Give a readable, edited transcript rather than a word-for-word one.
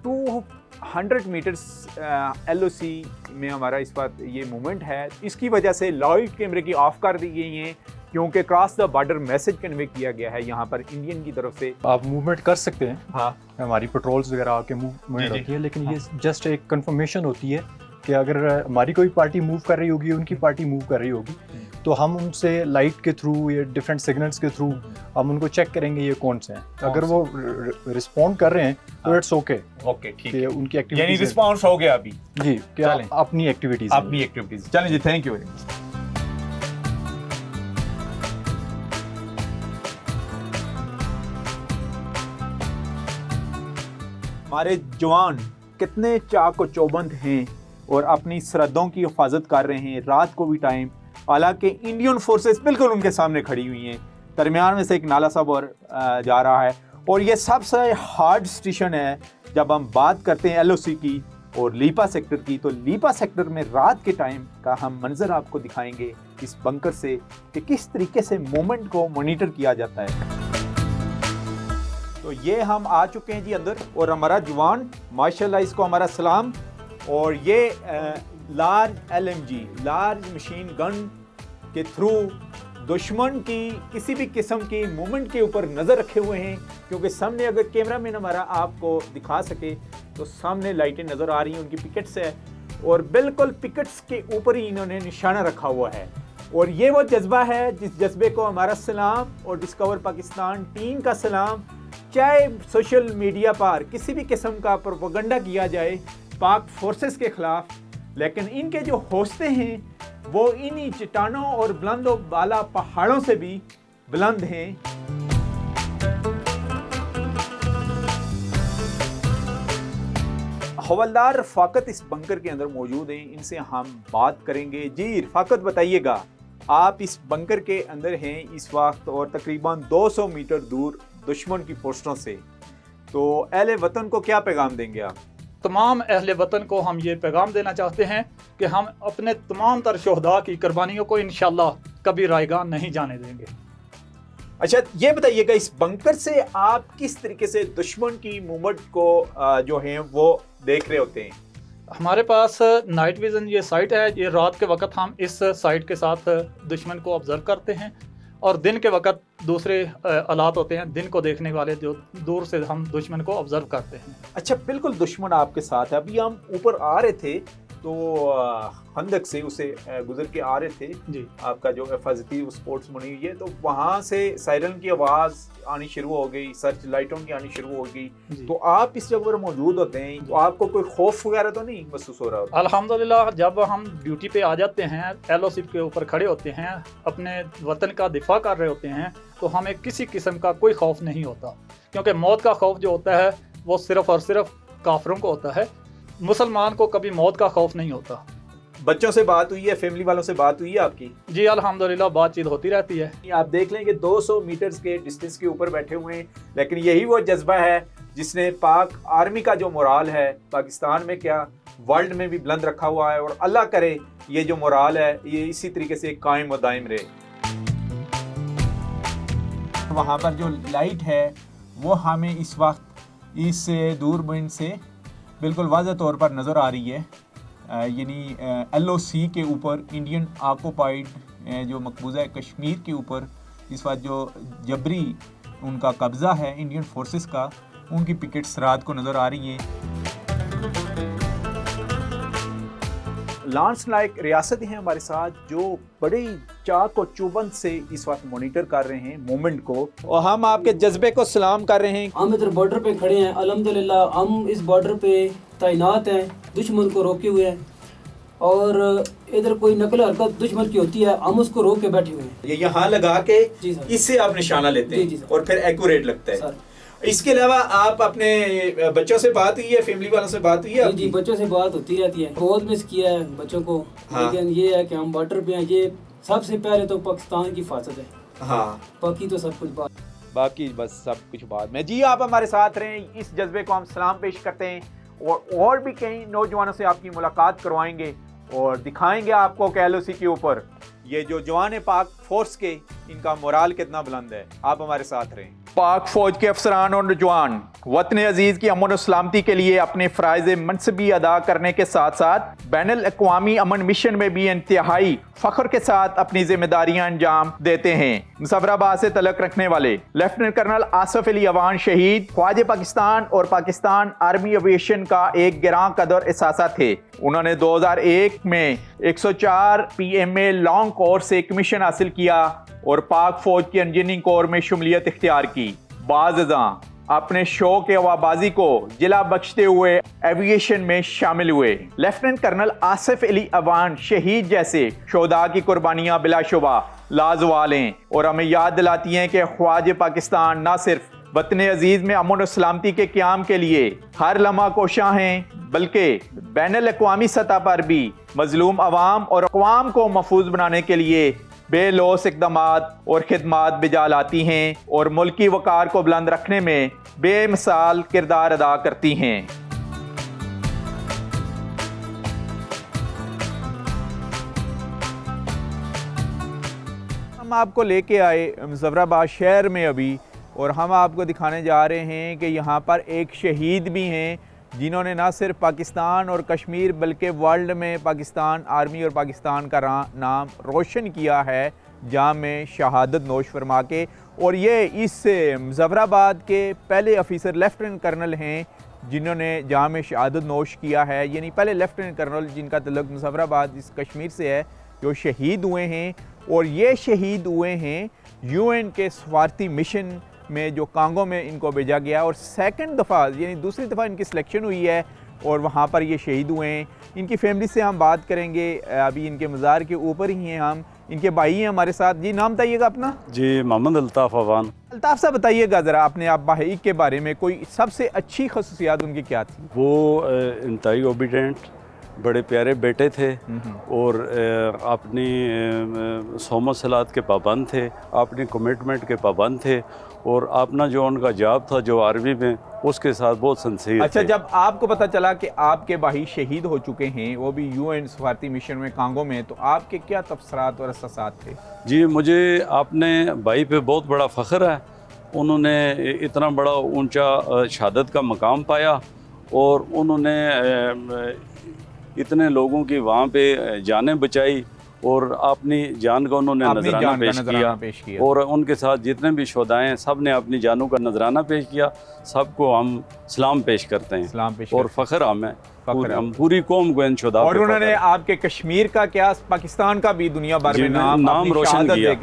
200 metres LOC में हमारा इस वक्त ये मूवमेंट है। इसकी वजह से लाइट कैमरे की ऑफ कर दी गई हैं क्योंकि cross the border message convey किया गया है यहाँ पर इंडियन की तरफ से। आप मूवमेंट कर सकते हैं, हाँ, हमारी पेट्रोल्स वगैरह आके मूवमेंट होती है, लेकिन ये जस्ट एक कंफर्मेशन होती है कि अगर हमारी कोई पार्टी मूव कर रही होगी, उनकी पार्टी मूव कर रही होगी, तो हम उनसे लाइट के थ्रू या डिफरेंट सिग्नल्स के थ्रू हम उनको चेक करेंगे ये कौन से हैं। अगर वो रिस्पॉन्ड कर रहे हैं तो इट्स ओके, ठीक है, उनकी एक्टिविटीज यानी रिस्पॉन्स हो गया अभी जी, क्या अपनी एक्टिविटीज चलें जी। Thank you very much. हमारे जवान कितने चाक और चौबंद हैं और अपनी सरहदों की हिफाजत कर रहे हैं रात को भी टाइम। हालांकि इंडियन फोर्सेस बिल्कुल उनके सामने खड़ी हुई हैं, दरमियान में से एक नाला सब और जा रहा है। और ये सबसे हार्ड स्टेशन है जब हम बात करते हैं LOC की और लीपा सेक्टर की। तो लीपा सेक्टर में रात के टाइम का हम मंजर आपको दिखाएंगे इस बंकर से कि किस तरीके से मूवमेंट को मॉनिटर किया जाता है। तो ये हम आ चुके हैं जी अंदर, और हमारा जवान माशाल्लाह, इसको हमारा सलाम। और ये large LMG large machine gun के थ्रू दुश्मन की किसी भी किस्म की मूवमेंट के ऊपर नज़र रखे हुए हैं, क्योंकि सामने अगर कैमरामैन हमारा आपको दिखा सके तो सामने लाइटें नज़र आ रही हैं, उनकी पिकेट्स है और बिल्कुल पिकेट्स के ऊपर ही इन्होंने निशाना रखा हुआ है। और ये वो जज्बा है जिस जज्बे को हमारा सलाम और डिस्कवर पाकिस्तान टीम का सलाम। चाहे सोशल मीडिया पर किसी भी किस्म का प्रोपेगेंडा किया जाए पाक फोर्सेस के खिलाफ, लेकिन इनके जो हौसले हैं वो इन्हीं चट्टानों और बुलंद बाला पहाड़ों से भी बुलंद हैं। हवलदार रफाकत इस बंकर के अंदर मौजूद हैं, इनसे हम बात करेंगे। जी रफाकत, बताइएगा, आप इस बंकर के अंदर हैं इस वक्त और तकरीबन 200 मीटर दूर दुश्मन की पोस्टों से, तो अहले वतन को क्या पैगाम देंगे आप? तमाम अहले वतन को हम ये पैगाम देना चाहते हैं कि हम अपने तमाम तर शोहदा की कुर्बानियों को इंशाल्लाह कभी रायगा नहीं जाने देंगे। अच्छा, ये बताइएगा, इस बंकर से आप किस तरीके से दुश्मन की मूवमेंट को जो है वो देख रहे होते हैं? हमारे पास नाइट विजन ये साइट है, ये रात के वक्त हम इस साइट के साथ दुश्मन को ऑब्जर्व करते हैं और दिन के वक्त दूसरे आलात होते हैं, दिन को देखने वाले, जो दूर से हम दुश्मन को ऑब्जर्व करते हैं। अच्छा, बिल्कुल दुश्मन आपके साथ है। अभी हम ऊपर आ रहे थे तो खंदक से उसे गुजर के आ रहे थे जी, आपका जो हिफाजती स्पोर्ट्स बनी हुई है, तो वहाँ से सायरन की आवाज़ आनी शुरू हो गई, सर्च लाइटों की आनी शुरू हो गई। तो आप इस जगह पर मौजूद होते हैं तो आपको कोई खौफ वगैरह तो नहीं महसूस हो रहा होता? अल्हम्दुलिल्लाह, जब हम ड्यूटी पे आ जाते हैं, LOC के ऊपर खड़े होते हैं, अपने वतन का दिफा कर रहे होते हैं, तो हमें किसी किस्म का कोई खौफ नहीं होता, क्योंकि मौत का खौफ जो होता है वो सिर्फ और सिर्फ काफिरों को होता है। मुसलमान को कभी मौत का खौफ नहीं होता। बच्चों से बात हुई है, फैमिली वालों से बात हुई है आपकी? जी अल्हम्दुलिल्लाह, बातचीत होती रहती है। आप देख लें कि 200 मीटर्स के डिस्टेंस के ऊपर बैठे हुए हैं, लेकिन यही वो जज्बा है जिसने पाक आर्मी का जो मोराल है पाकिस्तान में क्या वर्ल्ड में भी बुलंद रखा हुआ है। और अल्लाह करे ये जो मोराल है ये इसी तरीके से कायम व दायम रहे। वहाँ पर जो लाइट है वो हमें इस वक्त इस दूरबीन से बिल्कुल वाज़ह तौर पर नज़र आ रही है, यानी LOC के ऊपर, इंडियन ऑक्युपाइड जो मकबूजा कश्मीर के ऊपर इस वक्त जो जबरी उनका कब्ज़ा है इंडियन फोर्सेस का, उनकी पिकेट्स रात को नज़र आ रही हैं। लांस नाइक रियासत हैं हमारे साथ, जो बड़े चाक और चुबंद से इस वक्त मॉनिटर कर रहे हैं मूवमेंट को, और हम आपके जज्बे को सलाम कर रहे हैं। हम इधर बॉर्डर पे खड़े हैं, अल्हम्दुलिल्लाह हम इस बॉर्डर पे तैनात हैं, दुश्मन को रोके हुए हैं, और इधर कोई नकल हरकत दुश्मन की होती है हम उसको रोक के बैठे हुए हैं। ये यहाँ लगा के जी इससे आप निशाना लेते हैं जी और फिर एक्यूरेट लगता है। सर, इसके अलावा आप अपने बच्चों से बात हुई है, फैमिली वालों से बात हुई है? जी बच्चों से बात होती रहती है, बहुत मिस किया है बच्चों को। हाँ। लेकिन ये है कि हम बॉर्डर पे हैं, ये सबसे पहले तो पाकिस्तान की हिफाजत है, हाँ, बाकी तो सब कुछ बात, बाकी बस सब कुछ बाद में। जी आप हमारे साथ रहें, इस जज्बे को हम सलाम पेश करते हैं और भी कई नौजवानों से आपकी मुलाकात करवाएंगे और दिखाएंगे आपको कि LOC के ऊपर ये जो जवान पाक फोर्स के इनका मोराल कितना बुलंद है। आप हमारे साथ रहें। पाक फौज के अफसरान और जवान वतन अजीज की अमन और सलामती के लिए अपने फ़राइज़ मनसबी अदा करने के साथ साथ बैनुल अक़वामी अमन मिशन में भी इंतहाई फ़ख्र के साथ अपनी जिम्मेदारियां अंजाम देते हैं। मुज़फ़्फ़राबाद से तल्लुक़ रखने वाले लेफ्टिनेंट कर्नल आसिफ अली अवान शहीद ख्वाज पाकिस्तान और पाकिस्तान आर्मी एविएशन का एक गिरां कदर एहसासा थे। उन्होंने 2001 में 104 PMA लॉन्ग कोर्स से कमीशन हासिल किया और पाक फौज की इंजीनियरिंग कोर में शुमूलियत इख्तियार की। बाज़-ए-ज़ां अपने शौक आवाबाजी को जिला बख्शते हुए एविएशन में शामिल हुए। लेफ्टिनेंट कर्नल आसिफ अली अवान शहीद जैसे शोहदा की कुर्बानियां बिलाशुबा लाजवाल हैं और हमें याद दिलाती हैं कि ख्वाज पाकिस्तान न सिर्फ वतन अजीज में अमन और सलामती के क़याम के लिए हर लम्हा कोशां हैं, बल्कि बैनुल अक़वामी सतह पर भी मजलूम अवाम और अक़वाम को महफूज बनाने के लिए बेलौस इक़दामात और खिदमात बिजा लाती हैं और मुल्की वक़ार को बुलंद रखने में बेमिसाल किरदार अदा करती हैं। हम आपको लेके आए मुज़फ़्फ़राबाद शहर में अभी, और हम आपको दिखाने जा रहे हैं कि यहाँ पर एक शहीद भी हैं जिन्होंने ना सिर्फ पाकिस्तान और कश्मीर बल्कि वर्ल्ड में पाकिस्तान आर्मी और पाकिस्तान का नाम रोशन किया है जाम में शहादत नोश फरमा के। और ये इस मुज़फ़्फ़राबाद के पहले ऑफिसर लेफ्टिनेंट कर्नल हैं जिन्होंने जाम में शहादत नोश किया है, यानी पहले लेफ्टिनेंट कर्नल जिनका तल्लुक़ मुज़फ़्फ़राबाद इस कश्मीर से है, जो शहीद हुए हैं। और ये शहीद हुए हैं UN के सफारती मिशन में जो कांगो में इनको भेजा गया, और सेकंड दफ़ा यानी दूसरी दफ़ा इनकी सिलेक्शन हुई है और वहाँ पर ये शहीद हुए हैं। इनकी फैमिली से हम बात करेंगे, अभी इनके मज़ार के ऊपर ही हैं हम, इनके भाई हैं हमारे साथ। जी नाम बताइएगा अपना। जी मोहम्मद अल्ताफ़ अवान। अल्ताफ़ साहब बताइएगा ज़रा अपने आप भाई के बारे में, कोई सबसे अच्छी खसूसियात उनकी क्या थी? वो इंतहाई ओबीडेंट, बड़े प्यारे बेटे थे और अपनी सोमत सलात के पाबंद थे, अपनी कमिटमेंट के पाबंद थे और अपना जो उनका जॉब था जो आर्मी में उसके साथ बहुत सिंसियर अच्छा थे। जब आपको पता चला कि आपके भाई शहीद हो चुके हैं, वो भी UN सफारती मिशन में कांगो में, तो आपके क्या तबसरात और एहसासात थे? जी मुझे अपने भाई पे बहुत बड़ा फ़ख्र है। उन्होंने इतना बड़ा ऊंचा शहादत का मकाम पाया और उन्होंने इतने लोगों की वहाँ पे जानें बचाई और अपनी जान का उन्होंने नजराना पेश किया और उनके साथ जितने भी शोहदाएं सब ने अपनी जानों का नजराना पेश किया। सबको हम सलाम पेश करते हैं और फ़ख्र हमें, हम पूरी कौम को इन शोहदा। और उन्होंने आपके कश्मीर का क्या पाकिस्तान का भी दुनिया भर में नाम रोशन किया।